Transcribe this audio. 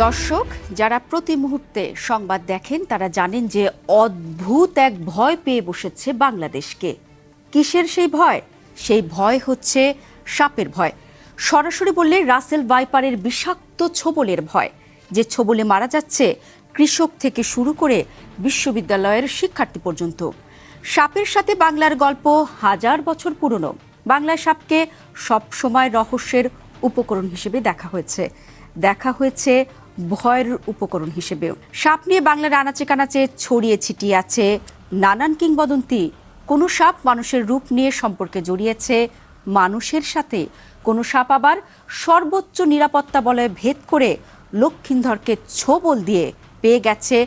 দর্শক যারা প্রতি মুহূর্তে সংবাদ দেখেন তারা জানেন যে অদ্ভুত এক ভয় পেয়ে বসেছে বাংলাদেশকে। কিসের সেই ভয়? সেই ভয় হচ্ছে সাপের ভয়। সরাসরি বললে রাসেল ভাইপারের বিষাক্ত ছোবলের ভয়, যে ছোবলে মারা যাচ্ছে কৃষক থেকে শুরু করে বিশ্ববিদ্যালয়ের শিক্ষার্থী পর্যন্ত। সাপের সাথে বাংলার গল্প হাজার বছর পুরনো। বাংলায় সাপকে সবসময় রহস্যের উপকরণ হিসেবে দেখা হয়েছে ভয়ের উপকরণ হিসেবেও। সাপ নিয়ে বাংলার আনাচে কানাচে ছড়িয়ে ছিটিয়ে আছে নানান কিংবদন্তি। কোনো সাপ মানুষের রূপ নিয়ে সম্পর্কে জড়িয়েছে মানুষের সাথে, কোনো সাপ আবার সর্বোচ্চ নিরাপত্তা বলয় ভেদ করে লক্ষিন্দরকে ছোবল দিয়ে পেয়ে গেছে